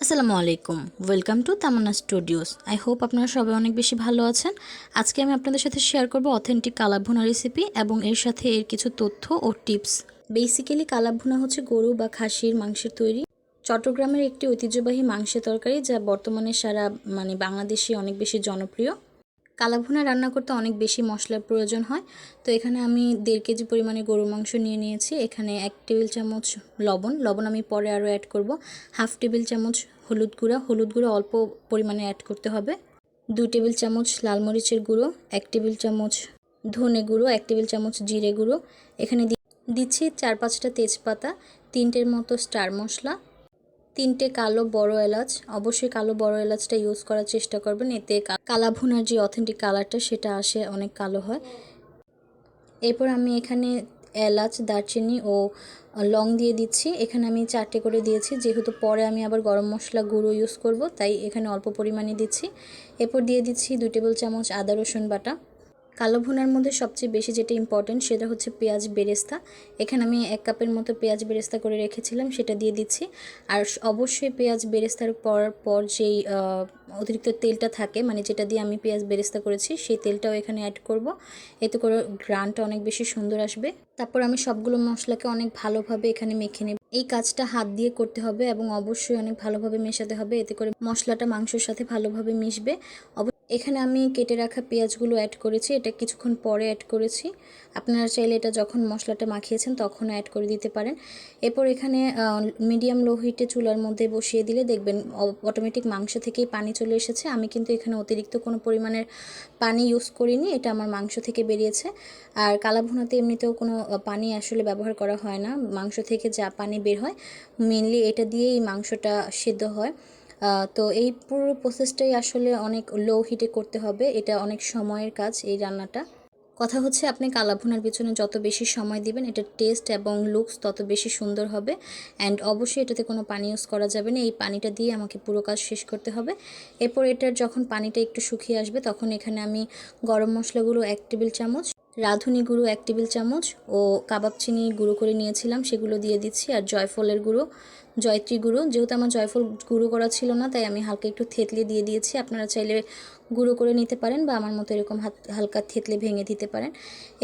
আসসালামু আলাইকুম। Welcome to Tamanna studios. I hope আপনারা সবাই অনেক বেশি ভালো আছেন। আজকে আমি আপনাদের সাথে শেয়ার করব অথেন্টিক কালাব ভুনা রেসিপি এবং এর সাথে এর কিছু তথ্য ও টিপস। বেসিক্যালি কালাব ভুনা হচ্ছে গরু বা খাসির মাংসের তৈরি চট্টগ্রামের একটি ঐতিহ্যবাহী মাংসের তরকারি, যা বর্তমানে সারা বাংলাদেশে অনেক বেশি জনপ্রিয়। কালাভুনা রান্না করতে অনেক বেশি মশলার প্রয়োজন হয়। তো এখানে আমি 1.5 কেজি পরিমাণে গরুর মাংস নিয়ে নিয়েছি। এখানে 1 টেবিল চামচ লবণ আমি পরে আরও অ্যাড করব। হাফ টেবিল চামচ হলুদ গুঁড়া অল্প পরিমাণে অ্যাড করতে হবে। 2 টেবিল চামচ লাল মরিচের গুঁড়ো, 1 টেবিল চামচ ধনে গুঁড়ো, 1 টেবিল চামচ জিরে গুঁড়ো। এখানে দিচ্ছি 4-5টা তেজপাতা, 3টের মতো স্টার মশলা, 3টে কালো বড় এলাচ। অবশ্যই কালো বড় এলাচটা ইউজ করার চেষ্টা করবেন, এতে কালা ভুনার যে অথেন্টিক কালারটা সেটা আসে, অনেক কালো হয়। এরপর আমি এখানে এলাচ, দারচিনি ও লং দিয়ে দিচ্ছি। এখানে আমি 4টে করে দিয়েছি, যেহেতু পরে আমি আবার গরম মশলা গুঁড়ো ইউজ করব, তাই এখানে অল্প পরিমাণে দিচ্ছি। এরপর দিয়ে দিচ্ছি 2 টেবিল চামচ আদা রসুন বাটা। কালো ভুনার মধ্যে সবচেয়ে বেশি যেটা ইম্পর্টেন্ট সেটা হচ্ছে পেঁয়াজ বেরেস্তা। এখানে আমি 1 কাপের মতো পেঁয়াজ বেরেস্তা করে রেখেছিলাম, সেটা দিয়ে দিচ্ছি। আর অবশ্যই পেঁয়াজ বেরেস্তার পর যেই অতিরিক্ত তেলটা থাকে, যেটা দিয়ে আমি পেঁয়াজ বেরেস্তা করেছি, সেই তেলটাও এখানে অ্যাড করব। এতে করে গ্রানটা অনেক বেশি সুন্দর আসবে। তারপর আমি সবগুলো মশলাকে অনেক ভালোভাবে এখানে মেখে নেব। এই কাজটা হাত দিয়ে করতে হবে এবং অবশ্যই অনেক ভালোভাবে মেশাতে হবে, এতে করে মশলাটা মাংসের সাথে ভালোভাবে মিশবে। এখানে আমি কেটে রাখা পেঁয়াজগুলো অ্যাড করেছি, এটা কিছুক্ষণ পরে অ্যাড করেছি। আপনারা চাইলে এটা যখন মশলাটা মাখিয়েছেন তখন অ্যাড করে দিতে পারেন। এরপর এখানে মিডিয়াম লো হিটে চুলার মধ্যে বসিয়ে দিলে দেখবেন অটোমেটিক মাংস থেকেই পানি চলে এসেছে। আমি কিন্তু এখানে অতিরিক্ত কোনো পরিমাণের পানি ইউজ করিনি, এটা আমার মাংস থেকে বেরিয়েছে। আর কালা ভুনাতে এমনিতেও কোনো পানি আসলে ব্যবহার করা হয় না, মাংস থেকে যা পানি বের হয় মেনলি এটা দিয়েই মাংসটা সিদ্ধ হয়। তো এই পুরো প্রসেসটাই আসলে অনেক লো হিটে করতে হবে, এটা অনেক সময়ের কাজ এই রান্নাটা। কথা হচ্ছে আপনি কালা ভুনার পিছনে যত বেশি সময় দিবেন, এটার টেস্ট এবং লুকস তত বেশি সুন্দর হবে। অ্যান্ড অবশ্যই এটাতে কোনো পানি ইউজ করা যাবে না, এই পানিটা দিয়ে আমাকে পুরো কাজ শেষ করতে হবে। এরপর এটার যখন পানিটা একটু শুকিয়ে আসবে, তখন এখানে আমি গরম মশলাগুলো 1 টেবিল চামচ, রাঁধুনি গুঁড়ো 1 টেবিল চামচ ও কাবাব চিনি গুঁড়ো করে নিয়েছিলাম সেগুলো দিয়ে দিচ্ছি। আর জয়ত্রী গুঁড়ো, যেহেতু আমার জয়ফল গুঁড়ো করা ছিল না, তাই আমি হালকা একটু থেতলে দিয়ে দিয়েছি। আপনারা চাইলে গুঁড়ো করে নিতে পারেন বা আমার মতো এরকম হালকা থেতলে ভেঙে দিতে পারেন।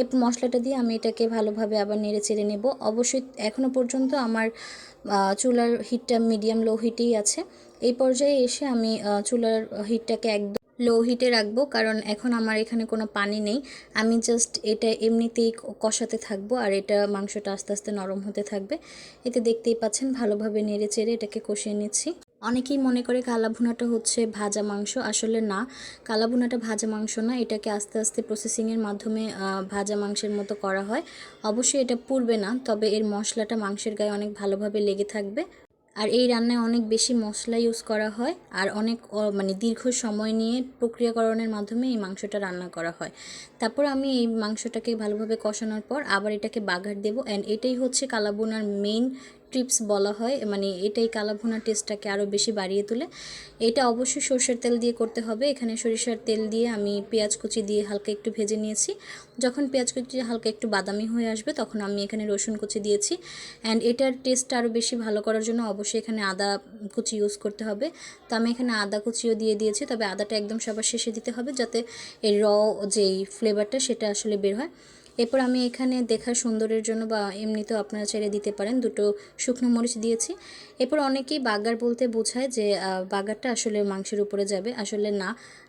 এই মশলাটা দিয়ে আমি এটাকে ভালোভাবে আবার নেড়ে চেড়ে নেব। অবশ্যই এখনও পর্যন্ত আমার চুলার হিটটা মিডিয়াম লো হিটেই আছে। এই পর্যায়ে এসে আমি চুলার হিটটাকে একদম লো হিটে রাখবো, কারণ এখন আমার এখানে কোনো পানি নেই। আমি জাস্ট এটা এমনিতেই কষাতে থাকবো আর এটা মাংসটা আস্তে আস্তে নরম হতে থাকবে। এতে দেখতেই পাচ্ছেন ভালোভাবে নেড়ে চেড়ে এটাকে কষিয়ে নিচ্ছি। অনেকেই মনে করে কালা ভুনাটা হচ্ছে ভাজা মাংস, আসলে না, কালা ভুনাটা ভাজা মাংস না, এটাকে আস্তে আস্তে প্রসেসিংয়ের মাধ্যমে ভাজা মাংসের মতো করা হয়। অবশ্যই এটা পুড়বে না, তবে এর মশলাটা মাংসের গায়ে অনেক ভালোভাবে লেগে থাকবে। আর এই রান্নায় অনেক বেশি মশলা ইউজ করা হয় আর অনেক দীর্ঘ সময় নিয়ে প্রক্রিয়াকরণের মাধ্যমে এই মাংসটা রান্না করা হয়। তারপর আমি এই মাংসটাকে ভালোভাবে কষানোর পর আবার এটাকে বাগার দেব। অ্যান্ড এটাই হচ্ছে কালাভুনার মেইন টিপস বলা হয়, এটাই কালাভুনার টেস্টটাকে আরও বেশি বাড়িয়ে তোলে। এটা অবশ্যই সরষের তেল দিয়ে করতে হবে। এখানে সরিষার তেল দিয়ে আমি পেঁয়াজ কুচি দিয়ে হালকা একটু ভেজে নিয়েছি। যখন পেঁয়াজ কুচি হালকা একটু বাদামি হয়ে আসবে, তখন আমি এখানে রসুন কুচি দিয়েছি। অ্যান্ড এটার টেস্টটা আরও বেশি ভালো করার জন্য অবশ্যই এখানে আদা কুচি ইউজ করতে হবে। তো আমি এখানে আদা কুচিও দিয়ে দিয়েছি, তবে আদাটা একদম সবার শেষে দিতে হবে, যাতে এর যেই ফ্লেভারটা সেটা আসলে বের হয়। এরপর আমি এখানে দেখার সুন্দরের জন্য বা এমনিতেও আপনারা চাইলে দিতে পারেন, 2টো শুকনো মরিচ দিয়েছি। এরপর অনেকেই বাগার বলতে বোঝায় যে বাগারটা আসলে মাংসের উপরে যাবে, আসলে না।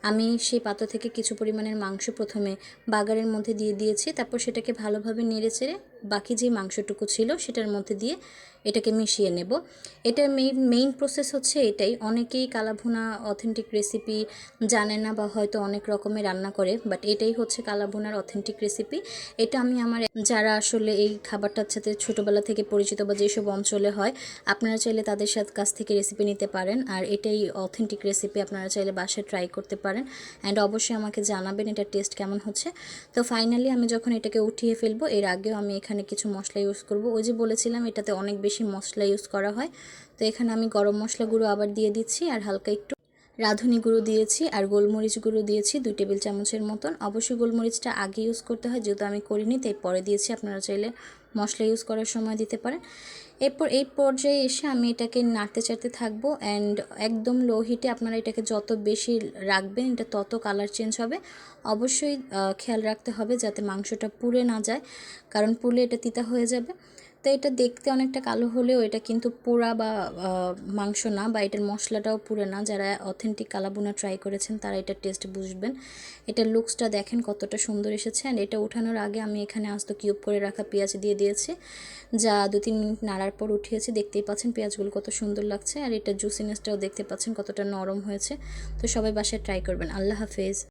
আমি সেই পাত্র থেকে কিছু পরিমাণের মাংস প্রথমে বাগারের মধ্যে দিয়ে দিয়েছি, তারপর সেটাকে ভালোভাবে নেড়ে চেড়ে বাকি যে মাংসটুকু ছিল সেটার মধ্যে দিয়ে এটাকে মিশিয়ে নেব। এটা মেইন প্রসেস হচ্ছে এটাই। অনেকেই কালাভুনা অথেন্টিক রেসিপি জানে না বা হয়তো অনেক রকমের রান্না করে, বাট এটাই হচ্ছে কালাভুনার অথেন্টিক রেসিপি। এটা আমি আমার যারা আসলে এই খাবারটার সাথে ছোটোবেলা থেকে পরিচিত বা যেসব অঞ্চলে হয়, আপনারা চাইলে তাদের কাছ থেকে রেসিপি নিতে পারেন। আর এটাই অথেন্টিক রেসিপি, আপনারা চাইলে বাসায় ট্রাই করতে পারেন। অ্যান্ড অবশ্যই আমাকে জানাবেন এটার টেস্ট কেমন হচ্ছে। তো ফাইনালি আমি যখন এটাকে উঠিয়ে ফেলবো, এর আগেও আমি এখানে কিছু মশলা ইউজ করব। ওই যে বলেছিলাম এটাতে অনেক বেশি মশলা ইউজ করা হয়। তো এখানে আমি গরম মশলা গুঁড়ো আবার দিয়ে দিচ্ছি, আর হালকা একটু রাঁধুনি গুঁড়ো দিয়েছি, আর গোলমরিচ গুঁড়ো দিয়েছি 2 টেবিল চামচের মতন। অবশ্যই গোলমরিচটা আগে ইউজ করতে হয়, যেহেতু আমি করিনি তাই পরে দিয়েছি, আপনারা চাইলে মশলা ইউজ করার সময় দিতে পারেন। এরপর এই পর্যায়ে এসে আমি এটাকে নাড়তে চাড়তে থাকবো অ্যান্ড একদম লো হিটে আপনারা এটাকে যত বেশি রাখবেন এটা তত কালার চেঞ্জ হবে। অবশ্যই খেয়াল রাখতে হবে যাতে মাংসটা পুড়ে না যায়, কারণ পুড়লে এটা তিতা হয়ে যাবে। তো এটা দেখতে অনেকটা কালো হলেও এটা কিন্তু পোড়া বা মাংস না, বা এটার মশলাটাও পুড়ে না। যারা অথেন্টিক কালাভুনা ট্রাই করেছেন তারা এটার টেস্ট বুঝবেন। এটার লুকসটা দেখেন কতটা সুন্দর এসেছে। অ্যান্ড এটা ওঠানোর আগে আমি এখানে আস্ত কিউব করে রাখা পেঁয়াজ দিয়ে দিয়েছি, যা 2-3 মিনিট নাড়ার পর উঠিয়েছি। দেখতেই পাচ্ছেন পেঁয়াজগুলো কত সুন্দর লাগছে, আর এটার জুসিনেসটাও দেখতে পাচ্ছেন কতটা নরম হয়েছে। তো সবাই বাসায় ট্রাই করবেন। আল্লাহ হাফেজ।